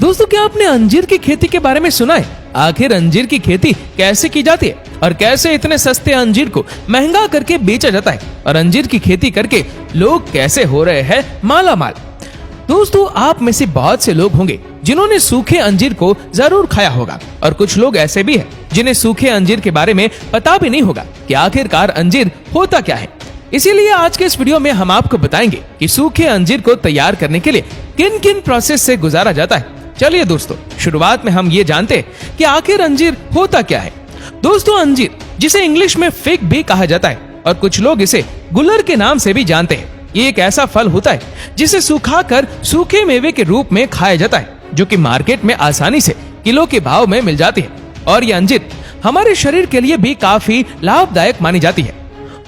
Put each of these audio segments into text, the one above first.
दोस्तों, क्या आपने अंजीर की खेती के बारे में सुना है? आखिर अंजीर की खेती कैसे की जाती है और कैसे इतने सस्ते अंजीर को महंगा करके बेचा जाता है और अंजीर की खेती करके लोग कैसे हो रहे हैं माला माल। दोस्तों, आप में से बहुत से लोग होंगे जिन्होंने सूखे अंजीर को जरूर खाया होगा और कुछ लोग ऐसे भी हैं जिन्हें सूखे अंजीर के बारे में पता भी नहीं होगा कि आखिरकार अंजीर होता क्या है। इसीलिए आज के इस वीडियो में हम आपको बताएंगे कि सूखे अंजीर को तैयार करने के लिए किन किन प्रोसेस से गुजारा जाता है। चलिए दोस्तों, शुरुआत में हम ये जानते हैं कि आखिर अंजीर होता क्या है। दोस्तों, अंजीर, जिसे इंग्लिश में फिग भी कहा जाता है और कुछ लोग इसे गुलर के नाम से भी जानते हैं, ये एक ऐसा फल होता है जिसे सुखाकर सूखे मेवे के रूप में खाया जाता है, जो कि मार्केट में आसानी से किलो के भाव में मिल जाती है। और ये अंजीर हमारे शरीर के लिए भी काफी लाभदायक मानी जाती है।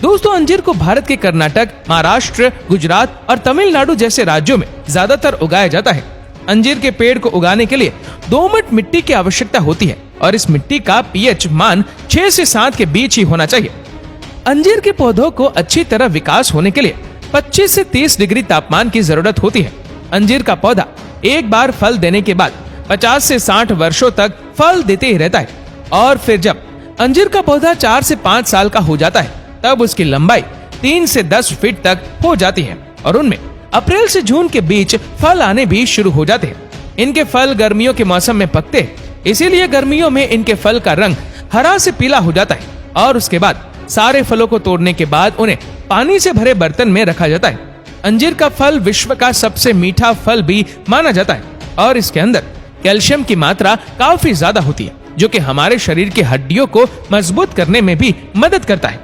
दोस्तों, अंजीर को भारत के कर्नाटक, महाराष्ट्र, गुजरात और तमिलनाडु जैसे राज्यों में ज्यादातर उगाया जाता है। अंजीर के पेड़ को उगाने के लिए दोमट मिट्टी की आवश्यकता होती है और इस मिट्टी का पीएच मान 6 से 7 के बीच ही होना चाहिए। अंजीर के पौधों को अच्छी तरह विकास होने के लिए 25 से 30 डिग्री तापमान की जरूरत होती है। अंजीर का पौधा एक बार फल देने के बाद 50 से 60 वर्षों तक फल देते ही रहता है और फिर जब अंजीर का पौधा 4 से 5 साल का हो जाता है तब उसकी लंबाई 3 से 10 फीट तक हो जाती है और उनमें अप्रैल से जून के बीच फल आने भी शुरू हो जाते हैं। इनके फल गर्मियों के मौसम में पकते हैं, इसीलिए गर्मियों में इनके फल का रंग हरा से पीला हो जाता है और उसके बाद सारे फलों को तोड़ने के बाद उन्हें पानी से भरे बर्तन में रखा जाता है। अंजीर का फल विश्व का सबसे मीठा फल भी माना जाता है और इसके अंदर कैल्शियम की मात्रा काफी ज्यादा होती है, जो कि हमारे शरीर की हड्डियों को मजबूत करने में भी मदद करता है।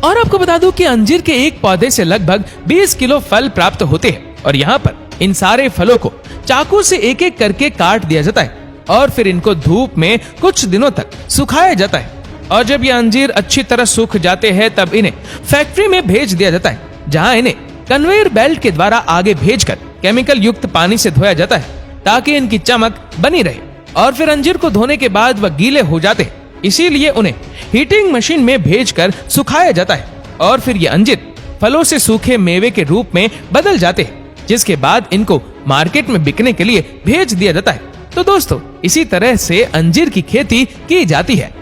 और आपको बता दूं कि अंजीर के एक पौधे से लगभग 20 किलो फल प्राप्त होते हैं और यहाँ पर इन सारे फलों को चाकू से एक एक करके काट दिया जाता है और फिर इनको धूप में कुछ दिनों तक सुखाया जाता है। और जब ये अंजीर अच्छी तरह सूख जाते हैं तब इन्हें फैक्ट्री में भेज दिया जाता है, जहाँ इन्हें कन्वेयर बेल्ट के द्वारा आगे भेजकर केमिकल युक्त पानी से धोया जाता है ताकि इनकी चमक बनी रहे। और फिर अंजीर को धोने के बाद वह गीले हो जाते हैं, इसीलिए उन्हें हीटिंग मशीन में भेजकर सुखाया जाता है और फिर ये अंजीर फलों से सूखे मेवे के रूप में बदल जाते हैं, जिसके बाद इनको मार्केट में बिकने के लिए भेज दिया जाता है। तो दोस्तों, इसी तरह से अंजीर की खेती की जाती है।